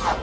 Hi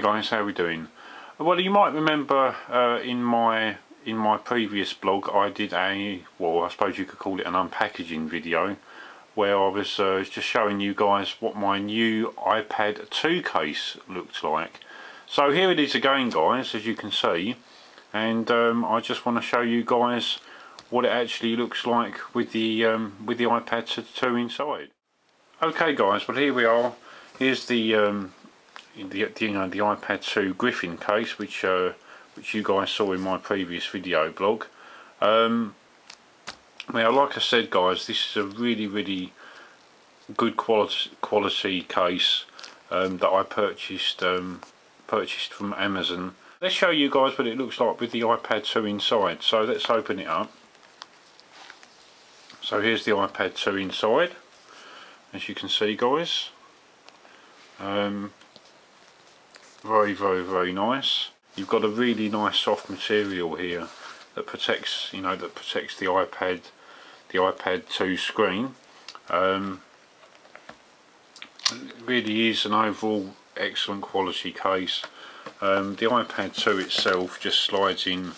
guys, how are we doing? Well, you might remember in my previous blog I did a, well, I suppose you could call it an unpackaging video, where I was just showing you guys what my new iPad 2 case looked like. So here it is again guys, as you can see, and I just want to show you guys what it actually looks like with the iPad 2 inside. Okay guys, well here we are. Here's the iPad 2 Griffin case, which you guys saw in my previous video blog. Now, like I said guys, this is a really good quality case that I purchased from Amazon. Let's show you guys what it looks like with the iPad 2 inside. So let's open it up. So here's the iPad 2 inside, as you can see guys. Very nice. You've got a really nice soft material here that protects, the iPad 2 screen. It really is an overall excellent quality case. The iPad 2 itself just slides in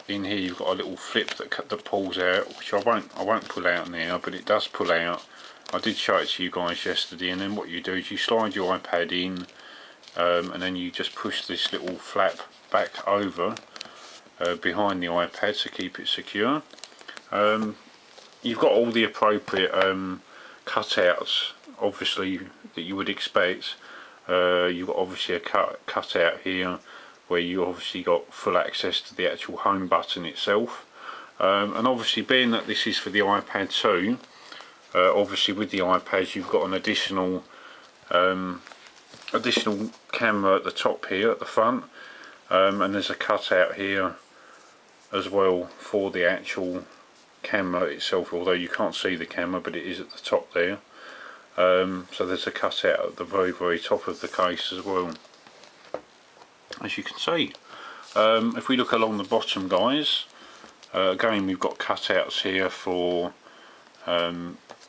here. You've got a little flip that pulls out, which I won't pull out now, but it does pull out. I did show it to you guys yesterday, and then what you do is you slide your iPad in, and then you just push this little flap back over behind the iPad to keep it secure. You've got all the appropriate cutouts, obviously, that you would expect. You've got obviously a cutout here where you obviously got full access to the actual home button itself, and obviously being that this is for the iPad 2, obviously with the iPads you've got an additional camera at the top here at the front, and there's a cutout here as well for the actual camera itself, although you can't see the camera, but it is at the top there. So there's a cutout at the very top of the case as well, as you can see. If we look along the bottom guys, again we've got cutouts here for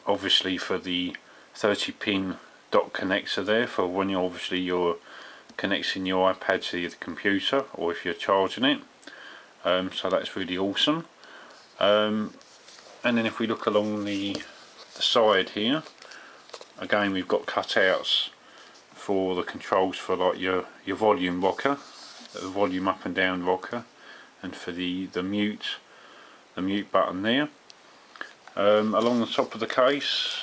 obviously for the 30-pin dock connector there, for when you're connecting your iPad to the computer or if you're charging it. So that's really awesome. And then if we look along the side here, again we've got cutouts for the controls for like your volume rocker, the volume up and down rocker, and for the mute button there. Along the top of the case,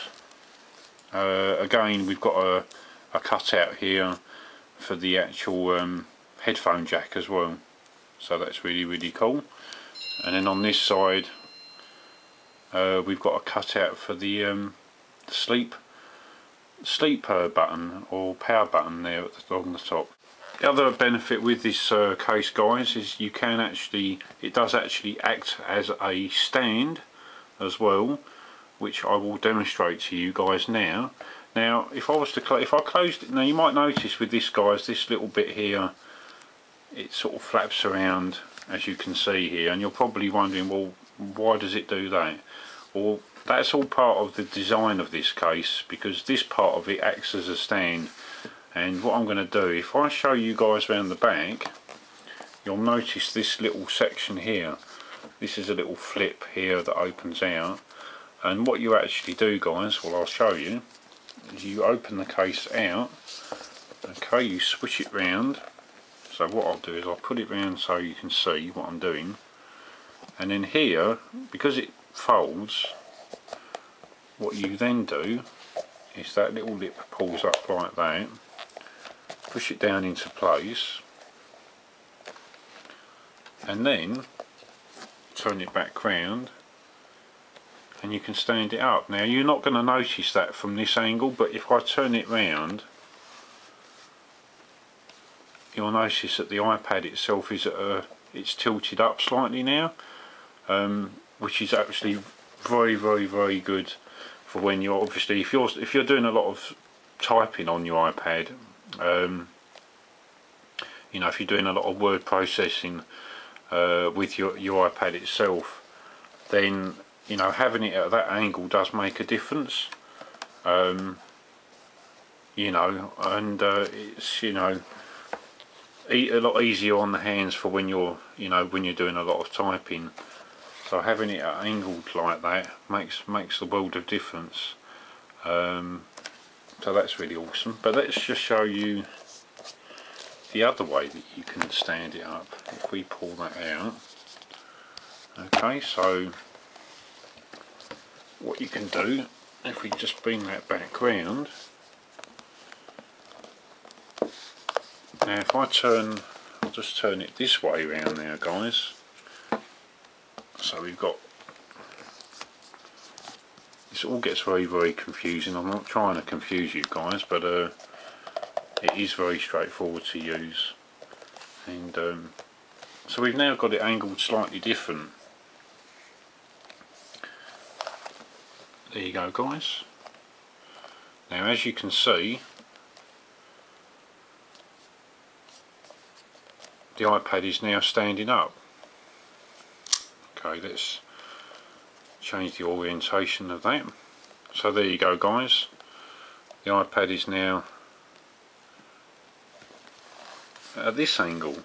again we've got a cutout here for the actual headphone jack as well, so that's really cool. And then on this side we've got a cutout for the sleep button or power button there on the top. The other benefit with this case guys is you can actually, it does actually act as a stand as well, which I will demonstrate to you guys now. Now if I closed it, now you might notice with this guys, this little bit here, it sort of flaps around, as you can see here, and you're probably wondering, well, why does it do that? Well, that's all part of the design of this case, because this part of it acts as a stand. And what I'm going to do, if I show you guys around the back, you'll notice this little section here. This is a little flip here that opens out, and what you actually do guys, well I'll show you, is you open the case out, okay, you switch it round. So what I'll do is I'll put it round so you can see what I'm doing, and then here, because it folds, what you then do is that little lip pulls up like that, push it down into place, and then turn it back round and you can stand it up. Now you're not going to notice that from this angle, but if I turn it round, you'll notice that the iPad itself is it's tilted up slightly now, which is actually very good for when you're obviously if you're doing a lot of typing on your iPad. You know, if you're doing a lot of word processing with your iPad itself, then you know having it at that angle does make a difference. You know, and it's a lot easier on the hands for when you're when you're doing a lot of typing. So having it angled like that makes the world of difference. So that's really awesome. But let's just show you the other way that you can stand it up. If we pull that out, okay, so what you can do, if we just bring that back round, now if I'll just turn it this way round now, guys. So we've got, this all gets very confusing. I'm not trying to confuse you guys, but it is very straightforward to use. And so we've now got it angled slightly different. There you go, guys. Now as you can see, the iPad is now standing up. Okay, let's change the orientation of that. So there you go, guys. The iPad is now at this angle,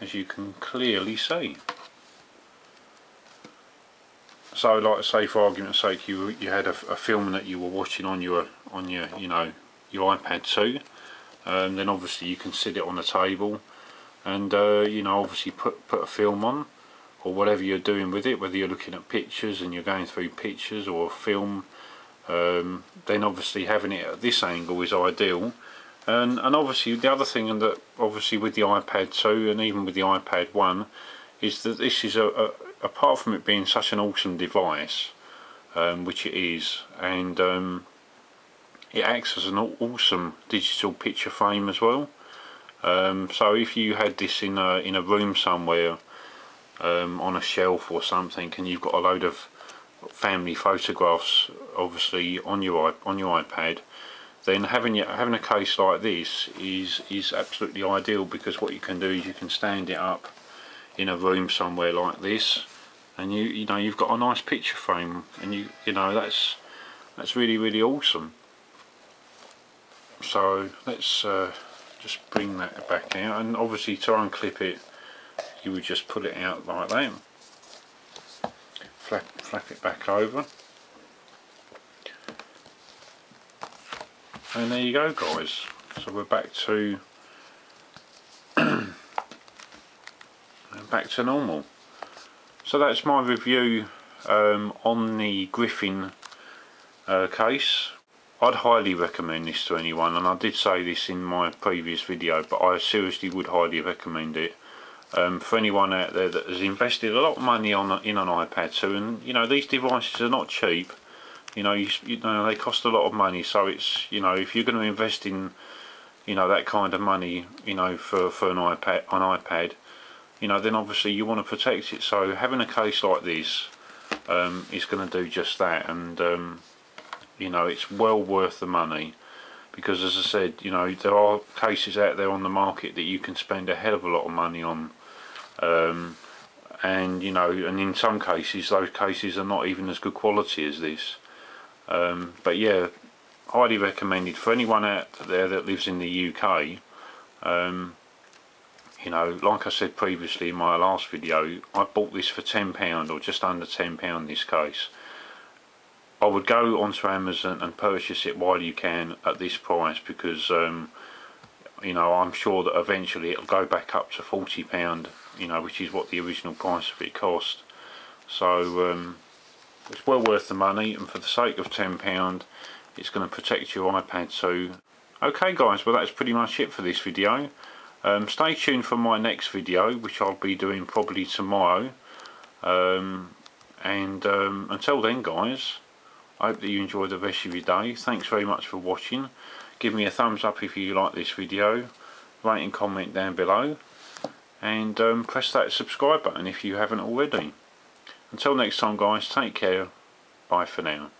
as you can clearly see. So, like I say, for argument's sake, you had a film that you were watching on your your iPad 2. Then obviously you can sit it on a table, and obviously put a film on, or whatever you're doing with it, whether you're looking at pictures and you're going through pictures or a film. Then obviously having it at this angle is ideal. And obviously the other thing, and that obviously with the iPad 2 and even with the iPad 1, is that this is apart from it being such an awesome device, which it is, and it acts as an awesome digital picture frame as well. So if you had this in a room somewhere, on a shelf or something, and you've got a load of family photographs obviously on your iPad, then having a case like this is absolutely ideal, because what you can do is you can stand it up in a room somewhere like this, and you've got a nice picture frame, and that's really awesome. So let's just bring that back out, and obviously to unclip it, you would just pull it out like that, flap it back over, and there you go, guys. So we're back to back to normal. So that's my review on the Griffin case. I'd highly recommend this to anyone, and I did say this in my previous video, but I seriously would highly recommend it for anyone out there that has invested a lot of money in an iPad 2. And these devices are not cheap. You know they cost a lot of money, so it's if you're going to invest in that kind of money for an iPad, then obviously you want to protect it. So having a case like this is going to do just that, and it's well worth the money, because as I said, there are cases out there on the market that you can spend a hell of a lot of money on, and in some cases those cases are not even as good quality as this. But yeah, highly recommended for anyone out there that lives in the UK. Like I said previously in my last video, I bought this for £10, or just under £10 this case. I would go onto Amazon and purchase it while you can at this price, because I'm sure that eventually it'll go back up to £40, which is what the original price of it cost. So it's well worth the money, and for the sake of £10 it's going to protect your iPad 2. Okay guys, well that's pretty much it for this video. Stay tuned for my next video, which I'll be doing probably tomorrow, and until then guys, I hope that you enjoy the rest of your day. Thanks very much for watching. Give me a thumbs up if you like this video, rate and comment down below, and press that subscribe button if you haven't already. Until next time guys, take care, bye for now.